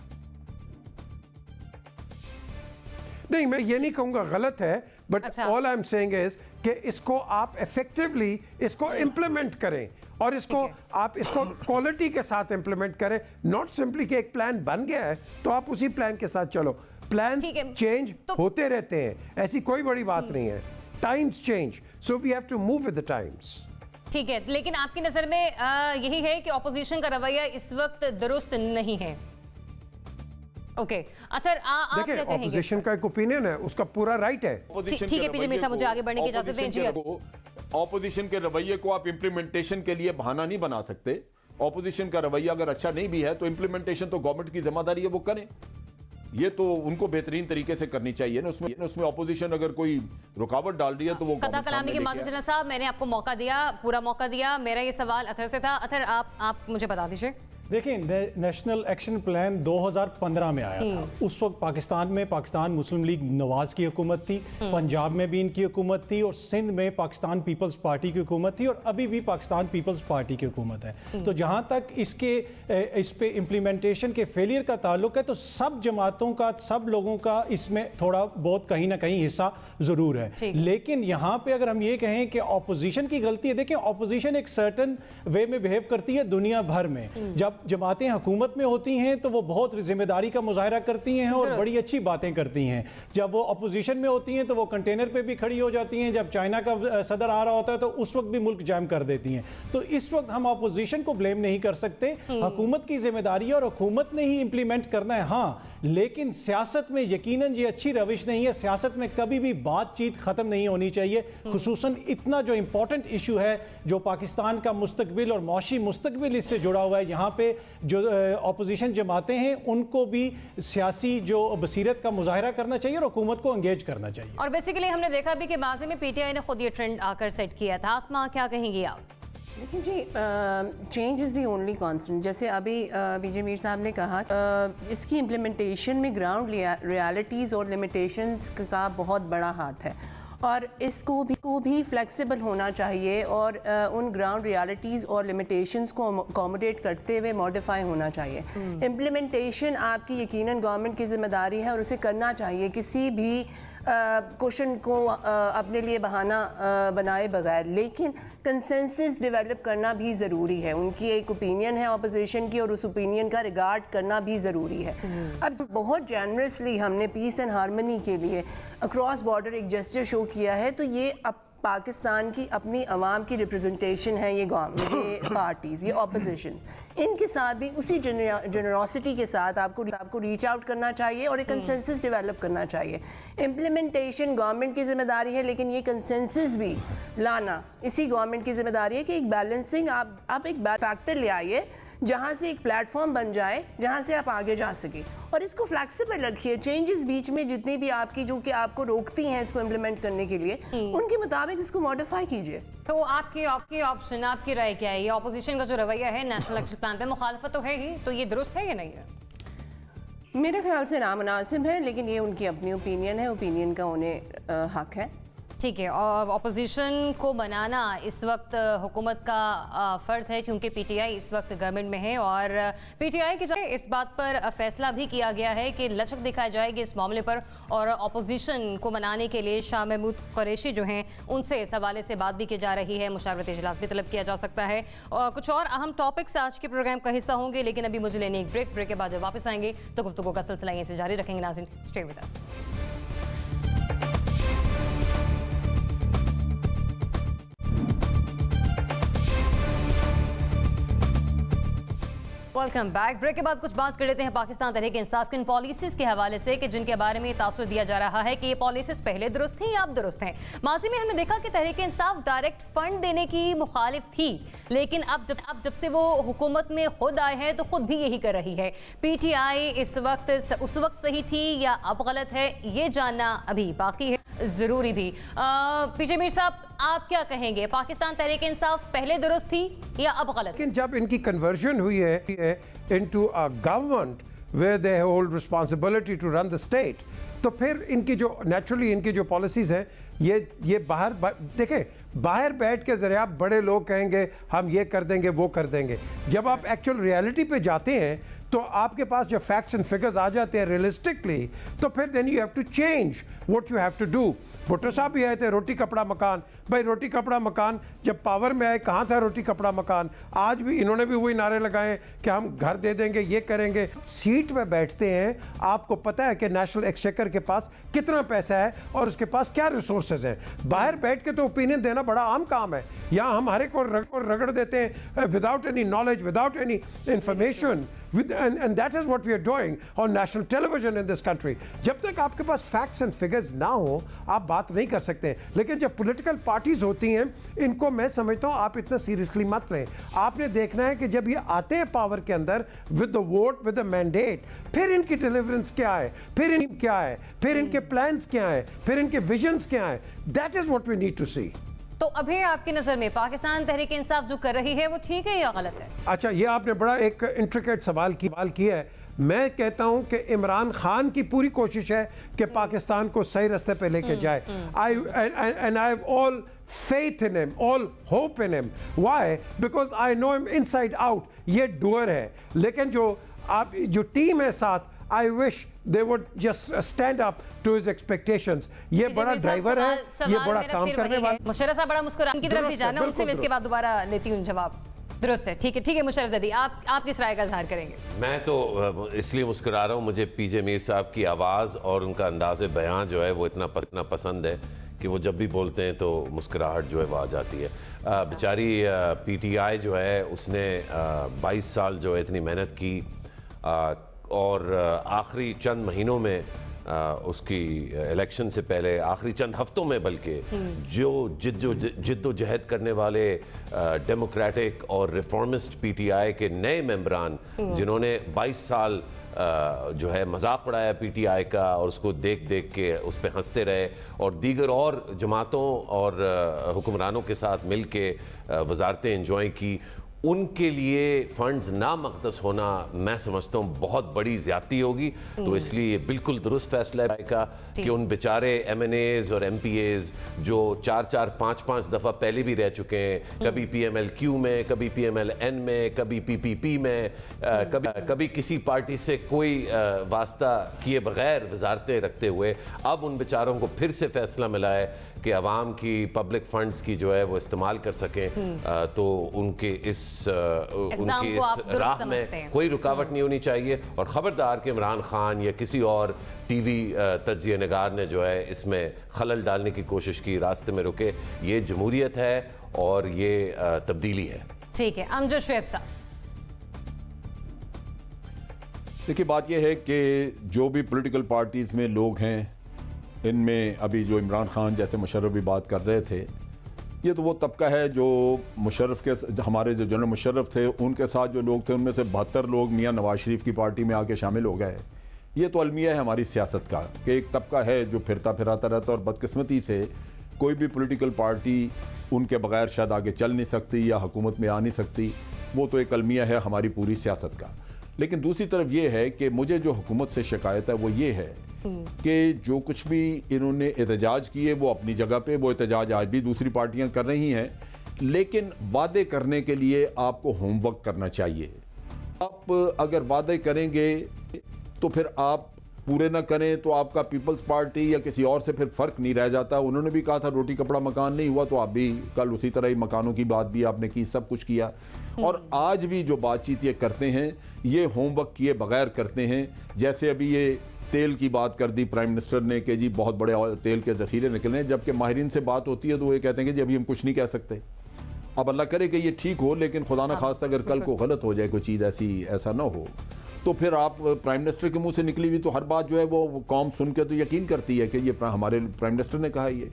नहीं, मैं ये नहीं कहूँगा गलत है, but all I am saying is कि इसको आप इफेक्टिवली इसको इम्प्लीमेंट करें और इसको आप इसको क्वालिटी के साथ इम्प्लीमेंट करें, नॉट सिंपली कि एक प्लान बन गया है तो आप उसी प्लान के साथ चलो। प्लान चेंज होते रहते हैं, ऐसी कोई बड़ी बात नहीं है। Times change, so we have to move with the times. ठीक है, लेकिन आपकी नजर में यही है कि ऑपोजिशन का रवैया इस वक्त दुरुस्त नहीं है? ओके अतर आप क्या कहेंगे? ऑपोजिशन का एक ओपिनियन है, उसका पूरा राइट है। ठीक है पीजे मीर साहब, मुझे आगे बढ़ने की इजाजत दें। जी ऑपोजिशन के रवैये को आप इंप्लीमेंटेशन के लिए बहाना नहीं बना सकते। ऑपोजिशन का रवैया अगर अच्छा नहीं भी है तो इंप्लीमेंटेशन तो गवर्नमेंट की जिम्मेदारी है, वो करें। ये तो उनको बेहतरीन तरीके से करनी चाहिए ना। उसमें ऑपोजिशन अगर कोई रुकावट डाल रही है तो वो कथा कलामी के माजिद जनरल साहब, मैंने आपको मौका दिया, पूरा मौका दिया। मेरा ये सवाल अतर से था। अतर आप मुझे बता दीजिए। देखिए, नेशनल एक्शन प्लान 2015 में आया था। उस वक्त पाकिस्तान में पाकिस्तान मुस्लिम लीग नवाज की हुकूमत थी, पंजाब में भी इनकी हुकूमत थी, और सिंध में पाकिस्तान पीपल्स पार्टी की हुकूमत थी, और अभी भी पाकिस्तान पीपल्स पार्टी की हुकूमत है। तो जहाँ तक इस पे इम्प्लीमेंटेशन के फेलियर का ताल्लुक है, तो सब जमातों का, सब लोगों का इसमें थोड़ा बहुत कहीं ना कहीं हिस्सा ज़रूर है। लेकिन यहाँ पे अगर हम ये कहें कि ऑपोजिशन की गलती है, देखिए ऑपोजिशन एक सर्टन वे में बिहेव करती है दुनिया भर में। जब जमातें हुकूमत में होती हैं तो वो बहुत जिम्मेदारी का मुजाहरा करती हैं और बड़ी अच्छी बातें करती हैं। जब वो अपोजिशन में होती हैं तो वो कंटेनर पे भी खड़ी हो जाती हैं। जब चाइना का सदर आ रहा होता है तो उस वक्त भी मुल्क जाम कर देती हैं। तो इस वक्त हम अपोजिशन को ब्लेम नहीं कर सकते, हुकूमत की जिम्मेदारी है और हुकूमत ने ही इंप्लीमेंट करना है। हाँ, लेकिन सियासत में यकीनन ये अच्छी रविश नहीं है। सियासत में कभी भी बातचीत खत्म नहीं होनी चाहिए, खुसूसन इतना जो इंपॉर्टेंट इशू है, जो पाकिस्तान का मुस्तकबिल और मौशी मुस्तकबिल इससे जुड़ा हुआ है। यहाँ पे जो अपोजिशन जमातें हैं उनको भी सियासी जो बसीरत का मुजाहरा करना चाहिए और हुकूमत को एंगेज करना चाहिए। और बेसिकली हमने देखा भी कि माज़ी में पीटीआई ने खुद ये ट्रेंड आकर सेट किया था। आसमा, क्या कहेंगी आप? देखिए जी, change is the only constant. जैसे अभी पीजे मीर साहब ने कहा, इसकी इम्प्लीमेंटेशन में ग्राउंड रियलिटीज़ और लिमिटेशंस का बहुत बड़ा हाथ है, और इसको भी फ्लेक्सिबल होना चाहिए और उन ग्राउंड रियलिटीज़ और लिमिटेशंस को अकोमोडेट करते हुए मॉडिफाई होना चाहिए। इम्प्लीमेंटेशन आपकी यकीनन गवर्नमेंट की जिम्मेदारी है और उसे करना चाहिए, किसी भी क्वेश्चन को अपने लिए बहाना बनाए बगैर। लेकिन कंसेंसस डेवलप करना भी ज़रूरी है। उनकी एक ओपिनियन है अपोजिशन की और उस ओपिनियन का रिगार्ड करना भी ज़रूरी है। अब बहुत जेनरसली हमने पीस एंड हारमनी के लिए अक्रॉस बॉर्डर एक जेस्चर शो किया है, तो ये अब पाकिस्तान की अपनी अवाम की रिप्रेजेंटेशन है। ये पार्टीज़, ये ऑपोजिशन, इनके साथ भी उसी जनरोसिटी के साथ आपको रीच आउट करना चाहिए और एक कंसेंसस डेवलप करना चाहिए। इम्प्लीमेंटेशन गवर्नमेंट की जिम्मेदारी है, लेकिन ये कंसेंसस भी लाना इसी गवर्नमेंट की जिम्मेदारी है कि एक बैलेंसिंग आप एक फैक्टर ले आइए जहाँ से एक प्लेटफॉर्म बन जाए जहाँ से आप आगे जा सके, और इसको फ्लैक्सिबल रखिए। चेंजेस बीच में जितनी भी आपकी जो कि आपको रोकती हैं इसको इम्प्लीमेंट करने के लिए, उनके मुताबिक इसको मॉडिफाई कीजिए। तो आपकी ऑप्शन, आपकी राय क्या है? ये ऑपोजिशन का जो रवैया है नेशनल एक्शन प्लान पे, मुखालफत तो है ही, तो ये दुरुस्त है या नहीं है? मेरे ख्याल से नामुनासिब है, लेकिन ये उनकी अपनी ओपिनियन है, ओपिनियन का उन्हें हक है। ठीक है, और ऑपोजिशन को बनाना इस वक्त हुकूमत का फ़र्ज़ है, क्योंकि पीटीआई इस वक्त गवर्नमेंट में है, और पीटीआई की जो इस बात पर फैसला भी किया गया है कि लचक दिखाई जाएगी इस मामले पर, और ऑपोजिशन को बनाने के लिए शाह महमूद कुरैशी जो हैं उनसे इस हवाले से बात भी की जा रही है, मुशावरती इजलास भी तलब किया जा सकता है, और कुछ और अहम टॉपिक्स आज के प्रोग्राम का हिस्सा होंगे। लेकिन अभी मुझे लेने एक ब्रेक के बाद जब वापस आएंगे तो गुफ्तगू का सिलसिला यहीं से जारी रखेंगे। नाज़रीन, stay with us. Welcome back. Break के बाद कुछ बात कर लेते हैं पाकिस्तान तहरीक इंसाफ की इन पॉलिसीज के हवाले से कि जिनके बारे में तासुर दिया जा रहा है कि ये पॉलिसीज पहले दुरुस्त थी या अब दुरुस्त हैं। माजी में हमने देखा कि तहरीक इंसाफ डायरेक्ट फंड देने की मुखालिफ थी, लेकिन अब जब से वो हुकूमत में खुद आए हैं तो खुद भी यही कर रही है। पीटीआई इस वक्त उस वक्त सही थी या अब गलत है, ये जानना अभी बाकी है, जरूरी भी। पीजे मीर साहब, आप क्या कहेंगे? पाकिस्तान तहरीक इंसाफ पहले दुरुस्त थी या अब गलत? लेकिन जब इनकी कन्वर्जन हुई है into a government where they hold responsibility to run the state, तो फिर इनकी जो नेचुरली इनकी जो पॉलिसीज हैं ये बाहर देखें, बाहर बैठ के जरिए आप बड़े लोग कहेंगे हम ये कर देंगे वो कर देंगे, जब आप एक्चुअल रियलिटी पे जाते हैं तो आपके पास जब फैक्ट्स एंड फिगर्स आ जाते हैं रियलिस्टिकली, तो फिर then you have to change what you have to do. Bhutto साहब भी आए थे, रोटी कपड़ा मकान। भाई रोटी कपड़ा मकान जब पावर में आए कहाँ था रोटी कपड़ा मकान? आज भी इन्होंने भी वही नारे लगाए कि हम घर दे देंगे, ये करेंगे। सीट पे बैठते हैं, आपको पता है कि नेशनल एक्सचेकर के पास कितना पैसा है और उसके पास क्या रिसोर्सेज हैं। बाहर बैठ के तो ओपिनियन देना बड़ा आम काम है, यहाँ हम हर एक को रगड़ देते हैं without any knowledge, without any information. And that is what we are doing on national television in this country. जब तक आपके पास फैक्ट्स एंड फिगर्स ना हो आप बात नहीं कर सकते। लेकिन जब पॉलिटिकल पार्टीज होती हैं इनको मैं समझता हूं आप इतना सीरियसली मत लें। आपने देखना है कि जब ये आते हैं पावर के अंदर with the vote, with the mandate, फिर इनकी डिलीवरेंस क्या है, फिर इन क्या है, फिर इनके प्लान्स क्या है, फिर इनके विजन्स क्या है। That is what we need to see. तो अभी आपकी नजर में पाकिस्तान तहरीक इंसाफ जो कर रही है वो ठीक है या गलत है? अच्छा, ये आपने बड़ा एक इंट्रिकेट सवाल किया है। मैं कहता हूं कि इमरान खान की पूरी कोशिश है कि पाकिस्तान को सही रास्ते पे लेके जाए। I have all faith in him, all hope in him. Why? Because I know him inside out. ये डूअर है। लेकिन जो टीम है साथ, I wish they would just stand up to his expectations. ये बड़ा ड्राइवर है, ये बड़ा काम करने वाला। मुशर्रफ साहब बड़ा मुस्कुरा की तरफ भी जाना, उनसे मैं इसके बाद दोबारा लेती हूँ जवाब। दुरुस्त है, ठीक है मुशर्रफ ज़ैदी, आप किस राय का इजहार करेंगे? मैं तो इसलिए मुस्कुरा रहा हूँ, मुझे पीजे मीर साहब की आवाज़ और उनका अंदाज़ बयां जो है वो इतना पसंद है कि वो जब भी बोलते हैं तो मुस्कुराहट जो है वो आ जाती है। बेचारी पीटीआई जो है उसने 22 साल जो है इतनी मेहनत की और आखिरी चंद महीनों में उसकी इलेक्शन से पहले आखिरी चंद हफ्तों में बल्कि जो जिद्दोजहद करने वाले डेमोक्रेटिक और रिफॉर्मिस्ट पीटीआई के नए मेंबरान जिन्होंने 22 साल जो है मजाक उड़ाया पीटीआई का और उसको देख देख के उस पर हंसते रहे और दीगर और जमातों और हुक्मरानों के साथ मिल के वजारतें एंजॉय की, उनके लिए फंड्स ना मक़दस होना मैं समझता हूँ बहुत बड़ी ज़्यादती होगी। तो इसलिए बिल्कुल दुरुस्त फैसला है का कि उन बेचारे MNAs और MPAs जो 4-4, 5-5 दफ़ा पहले भी रह चुके हैं, कभी PMLQ में, कभी PMLN में, कभी PPP में, कभी किसी पार्टी से कोई वास्ता किए बगैर वजारतें रखते हुए, अब उन बेचारों को फिर से फैसला मिला है कि आवाम की पब्लिक फंड्स की जो है वो इस्तेमाल कर सकें। तो उनके इस राह में कोई रुकावट नहीं होनी चाहिए और ख़बरदार कि इमरान खान या किसी और टीवी तज्ज़िया निगार ने जो है इसमें खलल डालने की कोशिश की, रास्ते में रुके। ये जमहूरियत है और ये तब्दीली है। ठीक है, अमजद शुएब साहब। देखिए, बात यह है कि जो भी पॉलिटिकल पार्टीज़ में लोग हैं, इनमें अभी जो इमरान खान जैसे मुशर्रफ भी बात कर रहे थे, ये तो वो तबका है जो मुशर्रफ के, हमारे जो जनरल मुशर्रफ थे उनके साथ जो लोग थे उनमें से 72 लोग मियां नवाज शरीफ की पार्टी में आके शामिल हो गए। ये तो अलमिया है हमारी सियासत का कि एक तबका है जो फिरता फिराता रहता और बदकिस्मती से कोई भी पॉलिटिकल पार्टी उनके बगैर शायद आगे चल नहीं सकती या हुकूमत में आ नहीं सकती। वो तो एक अलमिया है हमारी पूरी सियासत का। लेकिन दूसरी तरफ ये है कि मुझे जो हुकूमत से शिकायत है वो ये है कि जो कुछ भी इन्होंने एहतजाज किए वो अपनी जगह पे, वो एहतजाज आज भी दूसरी पार्टियां कर रही हैं, लेकिन वादे करने के लिए आपको होमवर्क करना चाहिए। आप अगर वादे करेंगे तो फिर आप पूरे ना करें तो आपका पीपल्स पार्टी या किसी और से फिर फ़र्क नहीं रह जाता। उन्होंने भी कहा था रोटी कपड़ा मकान नहीं हुआ, तो आप भी कल उसी तरह ही मकानों की बात भी आपने की, सब कुछ किया। और आज भी जो बातचीत ये करते हैं ये होमवर्क किए बगैर करते हैं। जैसे अभी ये तेल की बात कर दी प्राइम मिनिस्टर ने कि जी बहुत बड़े तेल के ज़ख़ीरे निकले, जबकि माहिरीन से बात होती है तो वो ये कहते हैं कि जी अभी हम कुछ नहीं कह सकते। अब अल्लाह करे कि ये ठीक हो, लेकिन खुदा न खास्ता अगर कल को गलत हो जाए कोई चीज़ ऐसा ना हो, तो फिर आप प्राइम मिनिस्टर के मुंह से निकली हुई तो हर बात जो है वो कौम सुन के तो यकीन करती है कि ये हमारे प्राइम मिनिस्टर ने कहा ये।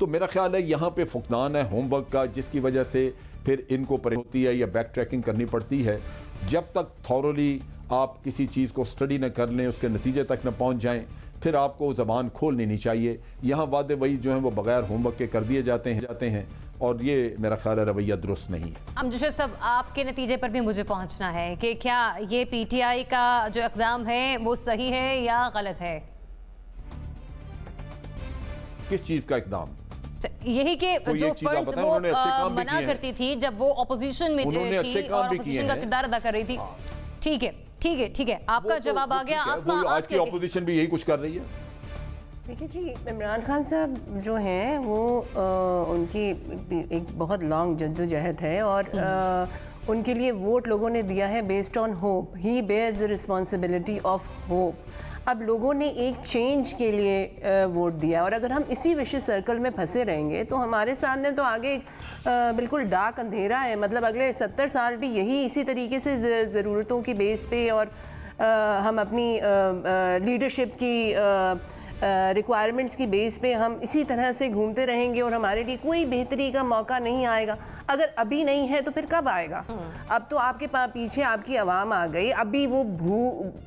तो मेरा ख्याल है यहाँ पे फुकदान है होमवर्क का, जिसकी वजह से फिर इनको परेशानी होती है या बैक ट्रैकिंग करनी पड़ती है। जब तक थॉरोली आप किसी चीज़ को स्टडी न कर लें, उसके नतीजे तक न पहुँच जाएँ, फिर आपको ज़बान खोलनी नहीं चाहिए। यहाँ वादे वही जो हैं वो बगैर होमवर्क के कर दिए जाते हैं और ये मेरा ख्याल है रवैया दुरुस्त नहीं है। अमजद साहब, आपके नतीजे पर भी मुझे पहुंचना है कि क्या ये पीटीआई का जो इक़दाम है वो सही है या गलत है? किस चीज़ का इक़दाम? यही कि जो फंड्स वो मना करती थी जब वो ऑपोजिशन में थी और ऑपोजिशन का किरदार अदा कर रही थी। ठीक है, आपका जवाब आ गया। आज की ऑपोजिशन भी यही कुछ कर रही है। देखिए जी, इमरान खान साहब जो हैं वो उनकी एक बहुत लॉन्ग जद्दोजहद है और उनके लिए वोट लोगों ने दिया है based on hope. He bears the responsibility of hope. अब लोगों ने एक चेंज के लिए वोट दिया, और अगर हम इसी विशेष सर्कल में फंसे रहेंगे तो हमारे सामने तो आगे बिल्कुल डार्क अंधेरा है। मतलब अगले 70 साल भी यही इसी तरीके से ज़रूरतों की बेस पे और हम अपनी लीडरशिप की रिक्वायरमेंट्स की बेस पे हम इसी तरह से घूमते रहेंगे और हमारे लिए कोई बेहतरी का मौका नहीं आएगा। अगर अभी नहीं है तो फिर कब आएगा? अब तो आपके पीछे आपकी आवाम आ गई, अभी वो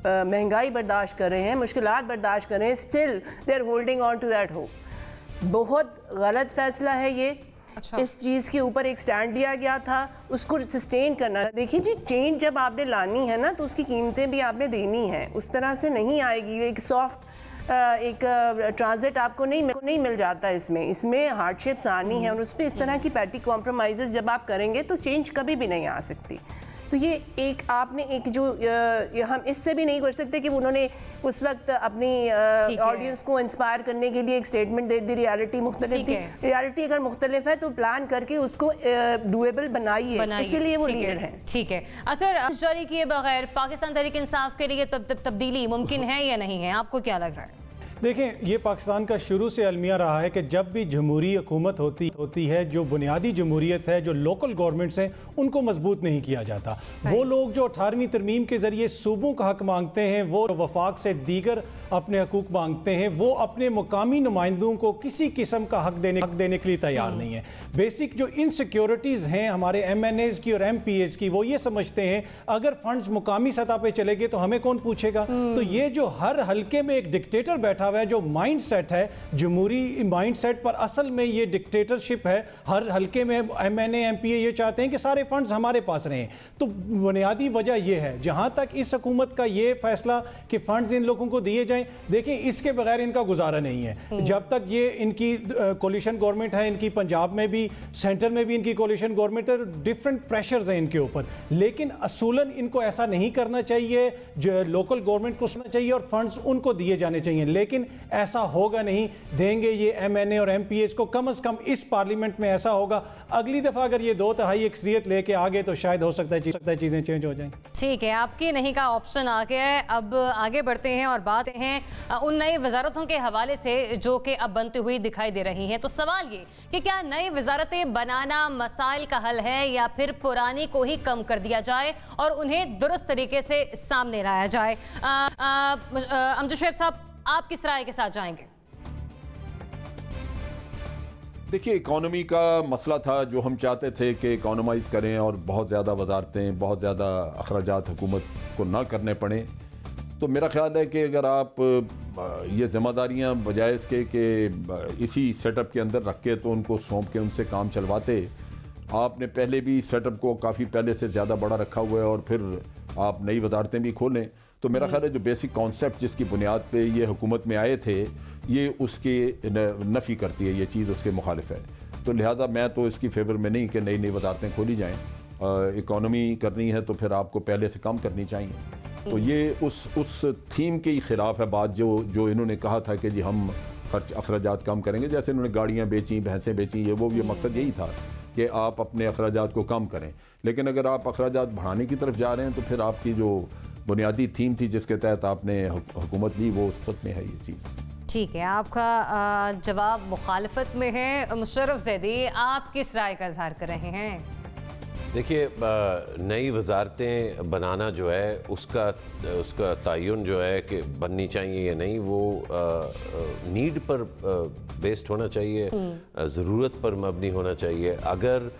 महंगाई बर्दाश्त कर रहे हैं, मुश्किलात बर्दाश्त कर रहे हैं, still they are holding on to that hope. बहुत गलत फैसला है ये। अच्छा। इस चीज़ के ऊपर एक स्टैंड लिया गया था, उसको सस्टेन करना। देखिए जी, चेंज जब आपने लानी है ना तो उसकी कीमतें भी आपने देनी है, उस तरह से नहीं आएगी। एक सॉफ्ट एक ट्रांजिट आपको नहीं मिल जाता। इसमें हार्डशिप्स आनी है और उस पर इस तरह की पैटी कॉम्प्रोमाइज़ जब आप करेंगे तो चेंज कभी भी नहीं आ सकती। तो ये एक आपने एक जो हम इससे भी नहीं कर सकते कि उन्होंने उस वक्त अपनी ऑडियंस को इंस्पायर करने के लिए एक स्टेटमेंट दे दी। रियलिटी मुख्तलिफ थी। रियलिटी अगर मुख्तलिफ है तो प्लान करके उसको डुएबल बनाइए, इसीलिए वो लीडर हैं। ठीक है। अगर जारी किए बगैर पाकिस्तान तहरीक इंसाफ के लिए तब्दीली मुमकिन है या नहीं है, आपको क्या लग रहा है? देखें, ये पाकिस्तान का शुरू से अलमिया रहा है कि जब भी जमहूरी हुकूमत होती है, जो बुनियादी जमहूरियत है, जो लोकल गवर्नमेंट्स हैं, उनको मजबूत नहीं किया जाता। वो लोग जो 18वीं तरमीम के ज़रिए सूबों का हक मांगते हैं, वो वफाक से दीगर अपने हकूक मांगते हैं, वो अपने मुकामी नुमाइंदों को किसी किस्म का हक देने के लिए तैयार नहीं है। बेसिक जो इनसिक्योरिटीज़ हैं हमारे MNAs की और MPAs की, वो ये समझते हैं अगर फंड्स मुकामी सतह पर चले गए तो हमें कौन पूछेगा। तो ये जो हर हल्के में एक डिक्टेटर बैठा है, जो माइंड सेट है जमहूरी माइंड सेट पर, असल में ये डिक्टेटरशिप है। हर हल्के में MNA MPA ये चाहते हैं कि सारे फंड्स हमारे पास रहें। तो बुनियादी वजह ये है। जहां तक इस हुकूमत का ये फैसला कि फंड्स इन लोगों को दिए जाएं, देखिए इसके बगैर इनका गुजारा नहीं है। जब तक ये इनकी कोलिशन गवर्नमेंट है, इनकी पंजाब में भी, सेंटर में भी इनकी कोलिशन गवर्नमेंट है, डिफरेंट प्रेशर्स हैं इनके ऊपर। लेकिन असूलन इनको ऐसा नहीं करना चाहिए। जो लोकल गवर्नमेंट को सुनना चाहिए और फंड्स उनको दिए जाने चाहिए। लेकिन ऐसा होगा नहीं, देंगे ये MNA और MPAs को। कम से कम इस पार्लियामेंट में ऐसा होगा। अगली दफा अगर ये 2/3 अक्सरियत लेके आगे तो शायद हो सकता है चीजें चेंज हो जाएं। ठीक है, आपके नहीं का ऑप्शन आ गया है। अब आगे बढ़ते हैं और बात हैं उन नई वजारतों के हवाले से जो कि अब बनती हुई दिखाई दे रही हैं। तो सवाल ये कि क्या नई वजारतें बनाना मसाइल का हल है या फिर पुरानी को ही कम कर दिया जाए और उन्हें दुरुस्त तरीके से सामने लाया जाए? अमजद शुएब साहब, आप किस राय के साथ जाएंगे? देखिए, इकोनॉमी का मसला था जो हम चाहते थे कि इकोनॉमाइज़ करें और बहुत ज़्यादा वजारतें, बहुत ज़्यादा अखराजात हुकूमत को ना करने पड़े। तो मेरा ख्याल है कि अगर आप ये ज़िम्मेदारियाँ बजाय इसके कि इसी सेटअप के अंदर रख के तो उनको सौंप के उनसे काम चलवाते। आपने पहले भी सेटअप को काफ़ी पहले से ज़्यादा बड़ा रखा हुआ है और फिर आप नई वजारतें भी खोलें। तो मेरा ख्याल है जो बेसिक कॉन्सेप्ट जिसकी बुनियाद पे ये हुकूमत में आए थे, ये उसके नफ़ी करती है, ये चीज़ उसके मुखालिफ है। तो लिहाजा मैं तो इसकी फेवर में नहीं कि नई नई वजारतें खोली जाएँ। इकॉनमी करनी है तो फिर आपको पहले से कम करनी चाहिए। तो ये उस थीम के ही ख़िलाफ़ है बात जो इन्होंने कहा था कि जी हम खर्च अखराजात कम करेंगे। जैसे इन्होंने गाड़ियाँ बेचीं, भैंसें बेचीं, ये मकसद यही था कि आप अपने अखराजात को कम करें। लेकिन अगर आप अखराजात बढ़ाने की तरफ जा रहे हैं तो फिर आपकी जो बुनियादी थीम थी जिसके तहत आपने हुकूमत ली, वो उस खुद में है ये चीज़। ठीक है, आपका जवाब मुखालफत में है। मुशर्रफ ज़ैदी, आप किस राय का इजहार कर रहे हैं? देखिए, नई वजारतें बनाना जो है उसका तयन जो है कि बननी चाहिए या नहीं, वो नीड पर बेस्ड होना चाहिए, ज़रूरत पर मबनी होना चाहिए। अगर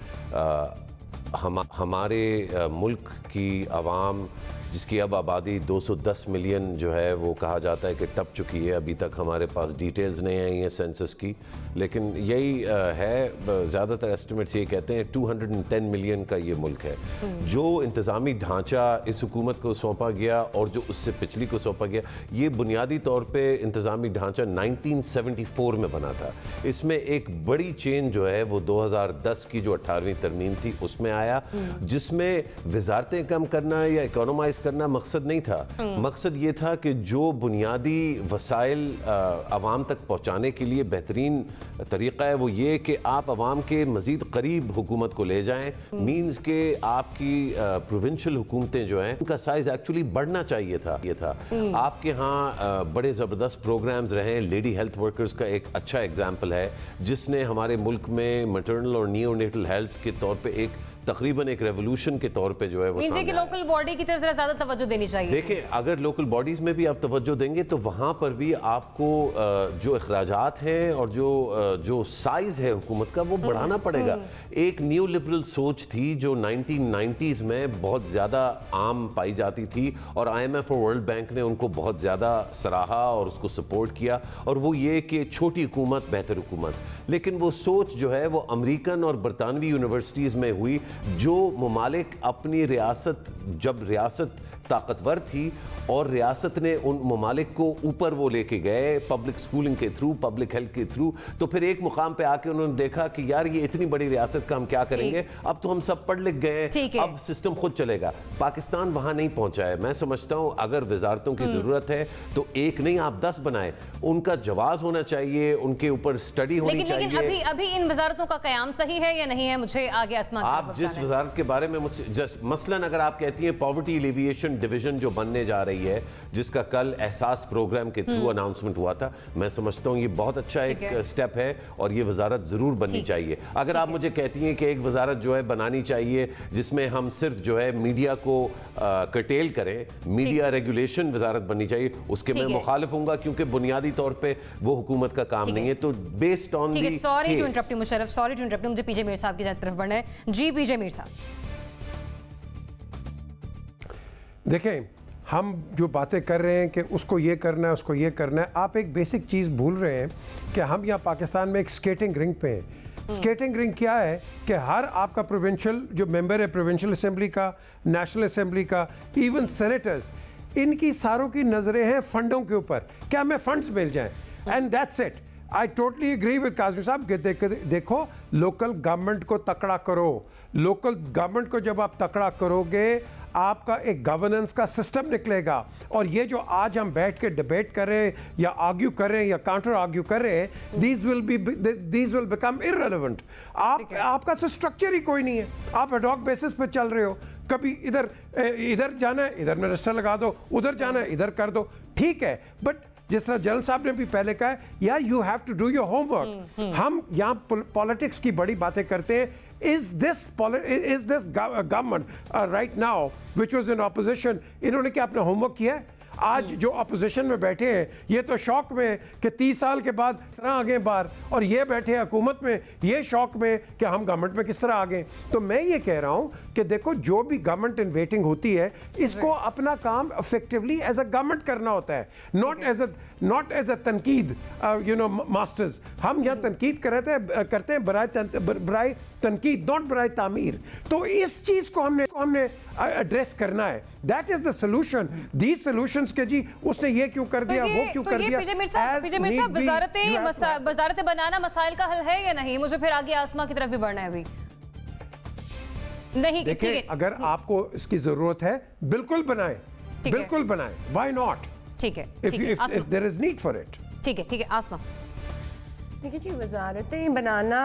हमारे मुल्क की आवाम जिसकी अब आबादी 210 मिलियन जो है वो कहा जाता है कि टप चुकी है। अभी तक हमारे पास डिटेल्स नहीं आई हैं सेंसस की, लेकिन यही है, ज़्यादातर एस्टिमेट्स ये कहते हैं 210 मिलियन का ये मुल्क है। जो इंतज़ामी ढांचा इस हुकूमत को सौंपा गया और जो उससे पिछली को सौंपा गया, ये बुनियादी तौर पे इंतज़ामी ढांचा 1974 में बना था। इसमें एक बड़ी चेंज जो है वो 2010 की जो 18वीं तरमीम थी उसमें आया जिसमें वजारतें कम करना या इकोनोमाइज करना मकसद नहीं था। मकसद ये था कि जो बुनियादी वसाइल आवाम तक पहुँचाने के लिए बेहतरीन तरीक़ा है वो ये कि आप आवाम के मज़ीद करीब हुकूमत को ले जाएँ। मीन्स के आपकी प्रोविंशियल हुकूमतें जो हैं उनका साइज एक्चुअली बढ़ना चाहिए था। ये था आपके यहाँ बड़े ज़बरदस्त प्रोग्राम्स रहे। लेडी हेल्थ वर्कर्स का एक अच्छा एग्जाम्पल है जिसने हमारे मुल्क में मैटरनल और नियोनेटल हेल्थ के तौर पे एक तकरीबन एक रेवोल्यूशन के तौर पे जो है वो कि लोकल बॉडी की तरफ ज़्यादा तवज्जो देनी चाहिए। देखिए अगर लोकल बॉडीज में भी आप तवज्जो देंगे तो वहाँ पर भी आपको जो अखराजात हैं और जो साइज है हुकूमत का वो बढ़ाना पड़ेगा। एक न्यू लिबरल सोच थी जो 1990s में बहुत ज़्यादा आम पाई जाती थी और IMF और वर्ल्ड बैंक ने उनको बहुत ज़्यादा सराहा और उसको सपोर्ट किया, और वो ये कि छोटी हुकूमत बेहतर हुकूमत। लेकिन वो सोच जो है वो अमेरिकन और बरतानवी यूनिवर्सिटीज़ में हुई। जो ममालिक अपनी रियासत, जब रियासत ताकतवर थी और रियासत ने उन ममालिक को ऊपर वो लेके गए पब्लिक स्कूलिंग के थ्रू, पब्लिक हेल्थ के थ्रू, तो फिर एक मुकाम पे आके उन्होंने देखा कि यार ये इतनी बड़ी रियासत का हम क्या करेंगे, अब तो हम सब पढ़ लिख गए, अब सिस्टम खुद चलेगा। पाकिस्तान वहां नहीं पहुंचा है। मैं समझता हूं अगर वजारतों की जरूरत है तो एक नहीं आप 10 बनाए, उनका जवाब होना चाहिए, उनके ऊपर स्टडी होनी चाहिए। लेकिन अभी इन वजारतों का कयाम सही है या नहीं है, मुझे आगे आसमान आप जिस वजारत के बारे में मुझसे मसलन अगर आप कहती हैं पॉवर्टी एलिविएशन डिवीजन जो बनने जा रही है, जिसका कल एहसास प्रोग्राम के थ्रू अनाउंसमेंट हुआ था, मैं समझता हूं ये बहुत अच्छा एक स्टेप है और ये वजारत जरूर बननी चाहिए। अगर आप मुझे कहती हैं कि एक वजारत जो है बनानी चाहिए जिसमें हम सिर्फ जो है मीडिया को कर्टेल करें, मीडिया रेगुलेशन वजारत बननी चाहिए, उसके मैं मुखालिफ हूंगा क्योंकि बुनियादी तौर पे वो हुकूमत का काम नहीं है। तो based on the sorry to interrupt Musharraf, sorry to interrupt, मुझे पीजे मीर साहब की तरफ बढ़ना है। जी पीजे मीर साहब, देखें हम जो बातें कर रहे हैं कि उसको ये करना है, उसको ये करना है, आप एक बेसिक चीज़ भूल रहे हैं कि हम यहाँ पाकिस्तान में एक स्केटिंग रिंग पे हैं। स्केटिंग रिंग क्या है कि हर आपका प्रोविंशियल जो मेंबर है प्रोविंशियल असेंबली का, नेशनल असेंबली का, इवन सेनेटर्स, इनकी सारों की नज़रें हैं फंडों के ऊपर, क्या हमें फंड्स मिल जाएं, and that's it. I totally agree with Kazmi साहब कि देखो लोकल गवर्नमेंट को तकड़ा करो। लोकल गवर्नमेंट को जब आप तकड़ा करोगे आपका एक गवर्नेंस का सिस्टम निकलेगा। और ये जो आज हम बैठ के डिबेट कर रहे हैं या आर्ग्यू कर रहे हैं या काउंटर आर्ग्यू कर रहे हैं, दीज विल बिकम इररेलेवेंट। आपका तो स्ट्रक्चर ही कोई नहीं है, आप एड हॉक बेसिस पे चल रहे हो। कभी इधर जाना है इधर मिनिस्टर लगा दो, उधर जाना है इधर कर दो, ठीक है। बट जिस तरह जनरल साहब ने भी पहले कहा है, यार you have to do your homework. हम यहाँ पॉलिटिक्स की बड़ी बातें करते हैं। Is this government right now, which was in opposition, इन्होंने क्या अपना होमवर्क किया है? आज जो अपोजिशन में बैठे हैं ये तो शौक में कि 30 साल के बाद किस तरह आ गए बाहर, और ये बैठे हैं हुकूमत में ये शौक में कि हम गवर्नमेंट में किस तरह आ गए। तो मैं ये कह रहा हूँ कि देखो जो भी गवर्नमेंट इन वेटिंग होती है इसको अपना काम इफेक्टिवली एज अ गवर्नमेंट करना होता है, नॉट एज अ तनकीद यू नो मास्टर्स। हम यहाँ तनकीद करते हैं बराए तनकीद, नॉट बराए तामीर। तो इस चीज़ को हमने एड्रेस करना है। That is the solution. These solutions के जी उसने ये क्यों कर दिया, वो क्यों कर दिया। पीजे मीर साहब, वजारतें बनाना मसाइल का हल है या नहीं? मुझे फिर आगे आसमा की तरफ भी बढ़ना है अभी। नहीं देखिए अगर आपको इसकी जरूरत है बिल्कुल बनाएं, बिल्कुल बनाएं, व्हाई नॉट। ठीक है, if there is need for it। ठीक है आसमा। देखिए जी, वजारतें बनाना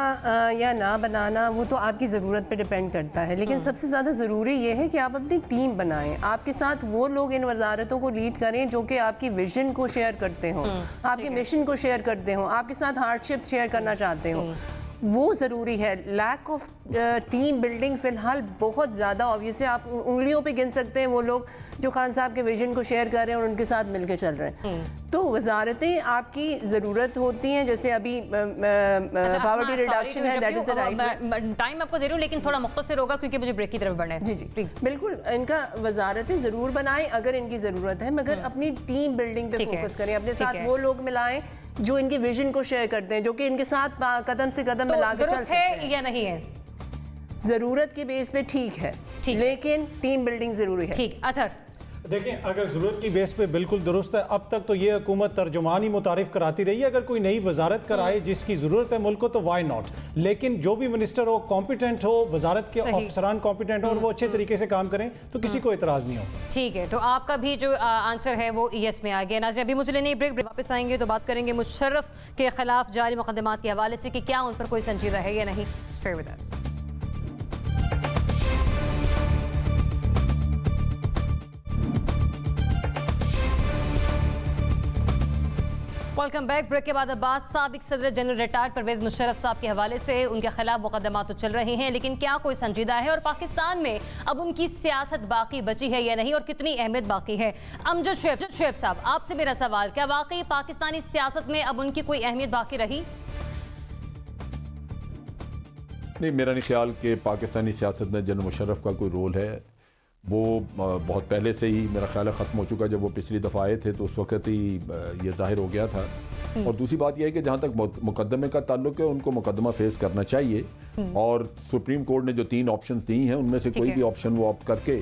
या ना बनाना वो तो आपकी ज़रूरत पे डिपेंड करता है, लेकिन सबसे ज़्यादा ज़रूरी ये है कि आप अपनी टीम बनाएं। आपके साथ वो लोग इन वजारतों को लीड करें जो कि आपकी विजन को शेयर करते हों, आपके मिशन को शेयर करते हों, आपके साथ हार्डशिप शेयर करना चाहते हों, वो ज़रूरी है। लैक ऑफ टीम बिल्डिंग फ़िलहाल बहुत ज़्यादा ऑब्वियस है। आप उंगलियों पे गिन सकते हैं वो लोग जो खान साहब के विजन को शेयर कर रहे हैं और उनके साथ मिलकर चल रहे हैं। तो वजारतें आपकी ज़रूरत होती हैं, जैसे अभी पॉवर्टी रिडक्शन है, that is the right time आपको दे रही हूँ लेकिन थोड़ा मुख्तसर होगा क्योंकि मुझे ब्रेक की तरफ बढ़ना है। जी बिल्कुल, इनका वजारतें ज़रूर बनाएं अगर इनकी ज़रूरत है, मगर अपनी टीम बिल्डिंग पे फोकस करें। अपने साथ वो लोग मिलाएं जो इनके विजन को शेयर करते हैं, जो कि इनके साथ कदम से कदम मिला के चल सकते हैं। या नहीं है जरूरत के बेस पे ठीक है, लेकिन टीम बिल्डिंग जरूरी है। ठीक। अथर देखिए, अगर ज़रूरत की बेस पे बिल्कुल दुरुस्त है। अब तक तो ये हुकूमत तर्जुमान ही मुतारिफ कराती रही है। अगर कोई नई वजारत कराए जिसकी ज़रूरत है मुल्क को, तो वाई नॉट। लेकिन जो भी मिनिस्टर हो कॉम्पिटेंट हो, वजारत के अफसरान कॉम्पिटेंट हो और वो अच्छे तरीके से काम करें, तो किसी को इतराज़ नहीं हो। ठीक है, तो आपका भी जो आंसर है वो ES में आ गया। नाज़रीन, अभी मुझे लेने ब्रेक, वापस आएंगे तो बात करेंगे मुशर्रफ के खिलाफ जारी मुकदमात के हवाले से कि क्या उन पर कोई संजीदा है या नहीं। Stay with us. Welcome back. Break के बाद अब्बास, साबिक सदर जनरल रिटायर्ड परवेज मुशर्रफ साहब के हवाले से उनके खिलाफ मुकदमा तो चल रहे हैं, लेकिन क्या कोई संजीदा है और पाकिस्तान में अब उनकी सियासत बाकी बची है या नहीं और कितनी अहमियत बाकी है? अमजद शुएब साहब, आपसे मेरा सवाल, क्या वाकई पाकिस्तानी सियासत में अब उनकी कोई अहमियत बाकी रही? नहीं, मेरा नहीं ख्याल कि पाकिस्तानी सियासत में जनरल मुशर्रफ का कोई रोल है। वो बहुत पहले से ही मेरा ख्याल है ख़त्म हो चुका। जब वो पिछली दफ़ा आए थे तो उस वक्त ही ये जाहिर हो गया था। और दूसरी बात यह है कि जहाँ तक मुकदमे का ताल्लुक है, उनको मुकदमा फेस करना चाहिए और सुप्रीम कोर्ट ने जो 3 ऑप्शंस दी हैं उनमें से कोई भी ऑप्शन वो ऑप्ट करके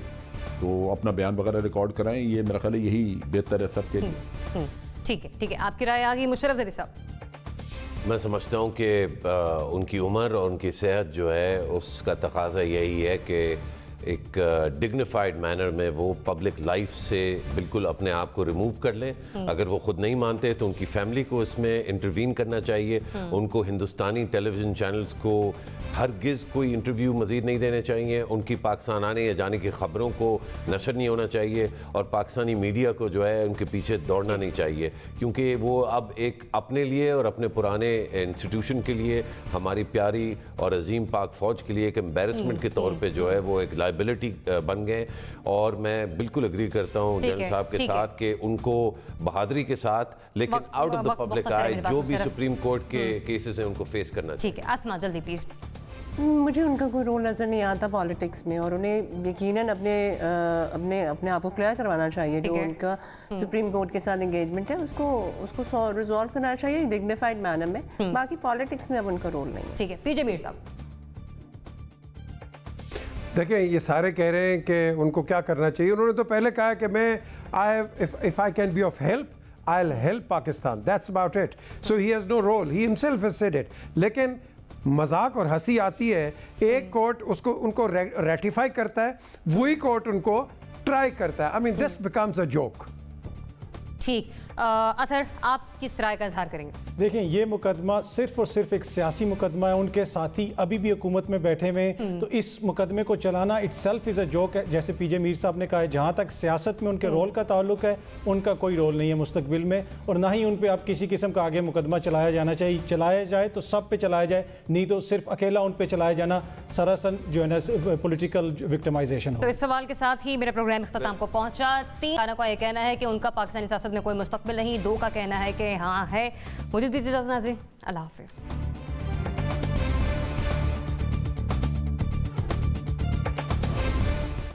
तो अपना बयान वगैरह रिकॉर्ड कराएं। ये मेरा ख्याल है यही बेहतर है सबके लिए। ठीक है, आपकी राय आ गई। मुशर्रफ ज़री साहब, मैं समझता हूँ कि उनकी उम्र और उनकी सेहत जो है उसका तकाजा यही है कि एक डिग्निफाइड मैनर में वो पब्लिक लाइफ से बिल्कुल अपने आप को रिमूव कर लें। अगर वो खुद नहीं मानते तो उनकी फैमिली को इसमें इंटरवीन करना चाहिए। उनको हिंदुस्तानी टेलीविज़न चैनल्स को हरगिज़ कोई इंटरव्यू मज़ीद नहीं देने चाहिए। उनकी पाकिस्तान आने या जाने की ख़बरों को नशर नहीं होना चाहिए और पाकिस्तानी मीडिया को जो है उनके पीछे दौड़ना नहीं चाहिए, क्योंकि वो अब एक अपने लिए और अपने पुराने इंस्टीट्यूशन के लिए, हमारी प्यारी और अजीम पाक फ़ौज के लिए एक एम्बेरसमेंट के तौर पर जो है वो एक लाइबिलिटी बन गए। और मैं बिल्कुल एग्री करता हूँ जनरल साहब के साथ कि उनको बहादुरी के साथ, लेकिन आउट ऑफ द पब्लिक आई, जो भी सुप्रीम कोर्ट के केसेस हैं उनको फेस करना चाहिए। ठीक है, आसमा जल्दी प्लीज। मुझे उनका कोई रोल नज़र नहीं आता पॉलिटिक्स में और उन्हें यकीनन अपने आप को क्लियर करवाना चाहिए। जो उनका सुप्रीम कोर्ट के साथ एंगेजमेंट है उसको रिजॉल्व करना चाहिए डिग्निफाइड मैनर में। बाकी पॉलिटिक्स में अब उनका रोल नहीं है। ठीक है, पीजे मीर साहब। देखिए, ये सारे कह रहे हैं कि उनको क्या करना चाहिए। उन्होंने तो पहले कहा कि मैं if I can be of help I will help Pakistan, that's about it. So he has no role, he himself has said it. लेकिन मजाक और हंसी आती है, एक कोर्ट उनको रेटिफाई करता है, वही कोर्ट उनको ट्राई करता है। I mean this becomes a joke. ठीक, अथर आप किस राय का इजहार करेंगे? देखें, ये मुकदमा सिर्फ और सिर्फ एक सियासी मुकदमा है। उनके साथी अभी भी हुकूमत में बैठे हुए हैं, तो इस मुकदमे को चलाना इटसेल्फ इज़ अ जोक है। जैसे पीजे मीर साहब ने कहा है, जहाँ तक सियासत में उनके रोल का ताल्लुक है, उनका कोई रोल नहीं है मुस्तकबिल में, और ना ही उन पर अब किसी किस्म का आगे मुकदमा चलाया जाना चाहिए। चलाया जाए तो सब पे चलाया जाए, नहीं तो सिर्फ अकेला उन पर चलाया जाना सरासन जो है ना पोलिटिकल विक्टिमाइजेशन हो। तो इस सवाल के साथ ही मेरा प्रोग्राम इख्तिताम को पहुँचा। 3 का यह कहना है कि उनका पाकिस्तानी सियासत में कोई मुस्तकबिल नहीं, 2 का कहना है कि हाँ है। मुझे दीजिए इजाज़त नाज़रीन, अल्लाह हाफ़िज़।